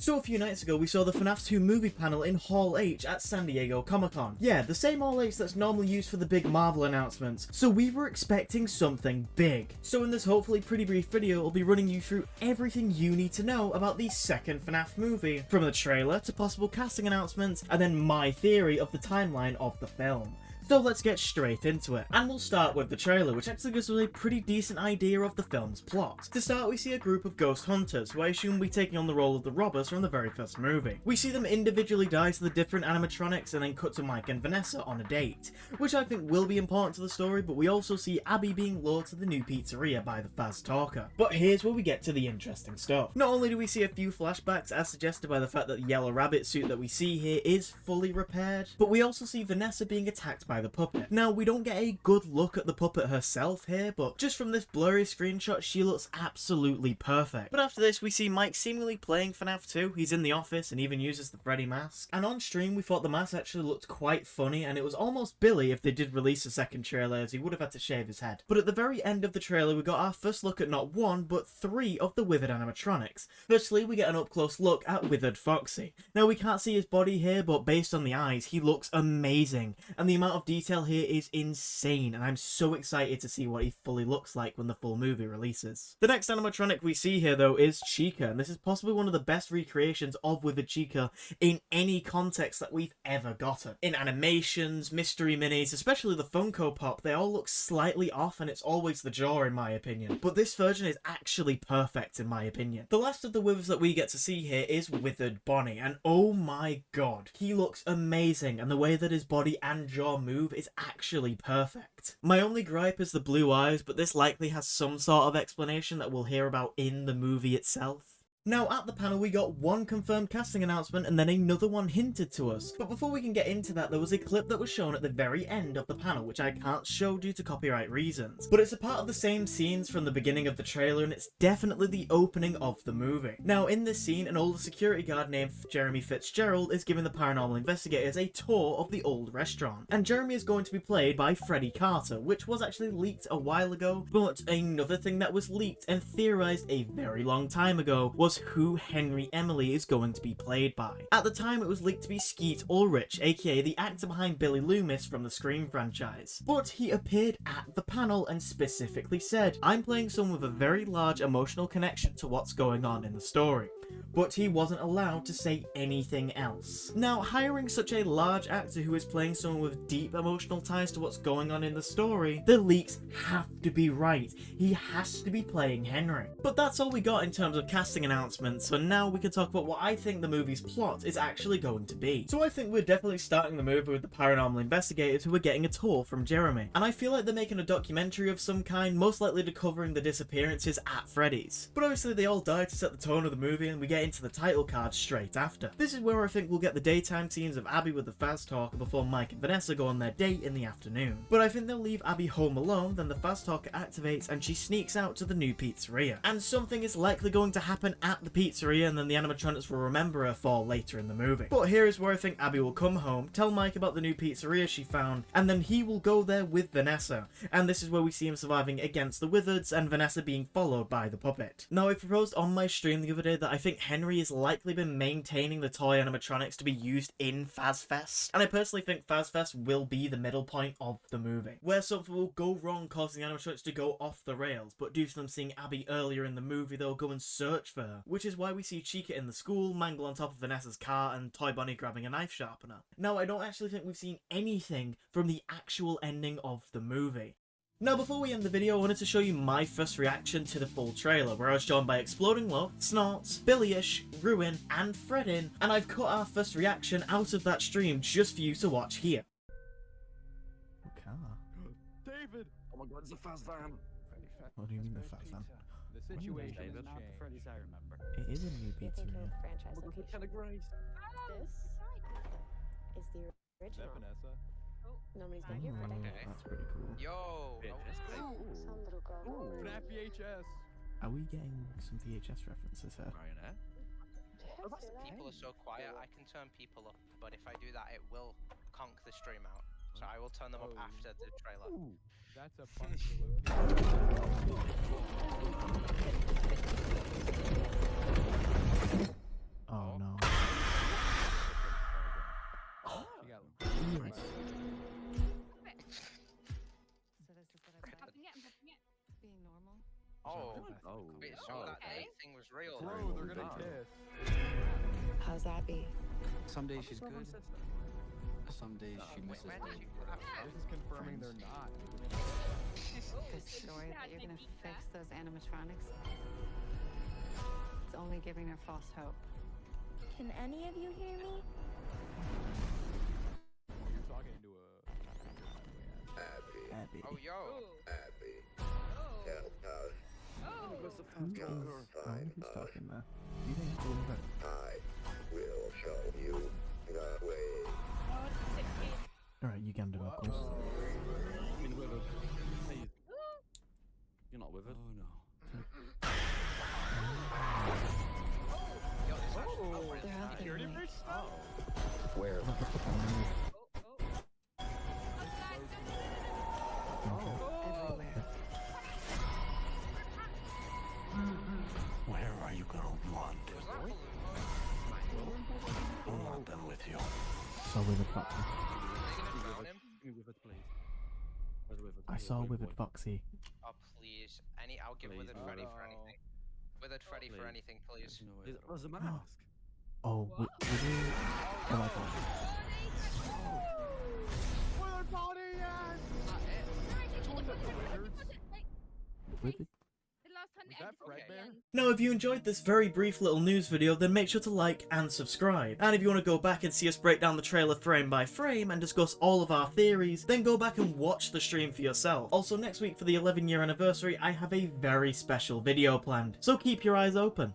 So a few nights ago we saw the FNAF 2 movie panel in Hall H at San Diego Comic-Con. Yeah, the same Hall H that's normally used for the big Marvel announcements. So we were expecting something big. So in this hopefully pretty brief video, I'll be running you through everything you need to know about the second FNAF movie. From the trailer to possible casting announcements, and then my theory of the timeline of the film. So let's get straight into it, and we'll start with the trailer, which actually gives us a pretty decent idea of the film's plot. To start, we see a group of ghost hunters, who I assume will be taking on the role of the robbers from the very first movie. We see them individually die to the different animatronics, and then cut to Mike and Vanessa on a date, which I think will be important to the story, but we also see Abby being lured to the new pizzeria by the Faz Talker. But here's where we get to the interesting stuff. Not only do we see a few flashbacks, as suggested by the fact that the yellow rabbit suit that we see here is fully repaired, but we also see Vanessa being attacked by the puppet. Now, we don't get a good look at the puppet herself here, but just from this blurry screenshot, she looks absolutely perfect. But after this, we see Mike seemingly playing FNAF 2. He's in the office and even uses the Freddy mask. And on stream, we thought the mask actually looked quite funny, and it was almost Billy if they did release a second trailer, as he would have had to shave his head. But at the very end of the trailer, we got our first look at not one, but three of the withered animatronics. Firstly, we get an up-close look at Withered Foxy. Now, we can't see his body here, but based on the eyes, he looks amazing. And the amount of detail here is insane, and I'm so excited to see what he fully looks like when the full movie releases. The next animatronic we see here, though, is Chica, and this is possibly one of the best recreations of Withered Chica in any context that we've ever gotten. In animations, mystery minis, especially the Funko Pop, they all look slightly off, and it's always the jaw in my opinion. But this version is actually perfect in my opinion. The last of the withers that we get to see here is Withered Bonnie, and oh my god, he looks amazing, and the way that his body and jaw move is actually perfect. My only gripe is the blue eyes, but this likely has some sort of explanation that we'll hear about in the movie itself. Now, at the panel, we got one confirmed casting announcement and then another one hinted to us. But before we can get into that, there was a clip that was shown at the very end of the panel, which I can't show due to copyright reasons. But it's a part of the same scenes from the beginning of the trailer, and it's definitely the opening of the movie. Now, in this scene, an older security guard named Jeremy Fitzgerald is giving the paranormal investigators a tour of the old restaurant. And Jeremy is going to be played by Freddie Carter, which was actually leaked a while ago. But another thing that was leaked and theorized a very long time ago was who Henry Emily is going to be played by. At the time, it was leaked to be Skeet Ulrich, aka the actor behind Billy Loomis from the Scream franchise. But he appeared at the panel and specifically said, "I'm playing someone with a very large emotional connection to what's going on in the story." But he wasn't allowed to say anything else. Now, hiring such a large actor who is playing someone with deep emotional ties to what's going on in the story, the leaks have to be right. He has to be playing Henry. But that's all we got in terms of casting announcements, so now we can talk about what I think the movie's plot is actually going to be. So I think we're definitely starting the movie with the paranormal investigators who are getting a tour from Jeremy. And I feel like they're making a documentary of some kind, most likely to covering the disappearances at Freddy's. But obviously they all die to set the tone of the movie, and we get into the title card straight after. This is where I think we'll get the daytime scenes of Abby with the Faz Talker before Mike and Vanessa go on their date in the afternoon. But I think they'll leave Abby home alone, then the Faz Talker activates and she sneaks out to the new pizzeria. And something is likely going to happen at the pizzeria, and then the animatronics will remember her for later in the movie. But here is where I think Abby will come home, tell Mike about the new pizzeria she found, and then he will go there with Vanessa. And this is where we see him surviving against the Withereds and Vanessa being followed by the puppet. Now, I proposed on my stream the other day that I think Henry has likely been maintaining the toy animatronics to be used in FazFest, and I personally think FazFest will be the middle point of the movie, where something will go wrong causing the animatronics to go off the rails, but due to them seeing Abby earlier in the movie, they'll go and search for her, which is why we see Chica in the school, Mangle on top of Vanessa's car, and Toy Bonnie grabbing a knife sharpener. Now, I don't actually think we've seen anything from the actual ending of the movie. Now, before we end the video, I wanted to show you my first reaction to the full trailer, where I was joined by Exploding Love, Snorts, Billyish, Ruin, and Fredin, and I've cut our first reaction out of that stream just for you to watch here. Car? David! Oh my god, it's a fast van! What do you mean the fat van? The situation is not the Freddy's I remember. It is a new pizzeria. Franchise Oh my god, location. Kenna Grace! This is the original. Vanessa? Nobody's got here for it. Okay. That's pretty cool. Yo! Some little girl. FNAF VHS! Are we getting some VHS references here? Marionette? Oh, that's People are so quiet, I can turn people up, but if I do that, it will conk the stream out. So I will turn them up after the trailer. Ooh, that's a fun location. Oh no. She got Yes. So this is what it's like. Being normal. Oh, Oh. wait, so that okay. date thing was real. Bro, they're gonna kiss. How's that be? Some days she's good. Some days she misses When the did you put that from? This is confirming they're not. This story that you're gonna fix those animatronics? It's only giving her false hope. Can any of you hear me? You're talking into a. Abby. Oh, yo. Who's talking there? You think it's all right? Alright, you gander knuckles. I mean, Withered. Hey, you're not Withered. Oh no. Yo, this actually over They're out there. Like, Where? everywhere. Where are you gonna run? Was that balloon? I'm not done with you. Saw Withered Foxy. Are they gonna drown him? Give me Withered, please. Where's Withered? I Where's saw Withered Withered boy? Foxy. Oh, please. I'll give Please. Withered Freddy for Oh. anything. Withered Freddy for Please. anything, please. There's no way that'll There's a work. mask. Oh, Withered. Oh my god. Withered body, yes! Withered. Was that Fredbear? Now, if you enjoyed this very brief little news video, then make sure to like and subscribe. And if you want to go back and see us break down the trailer frame by frame and discuss all of our theories, then go back and watch the stream for yourself. Also, next week for the 11-year anniversary, I have a very special video planned, so keep your eyes open.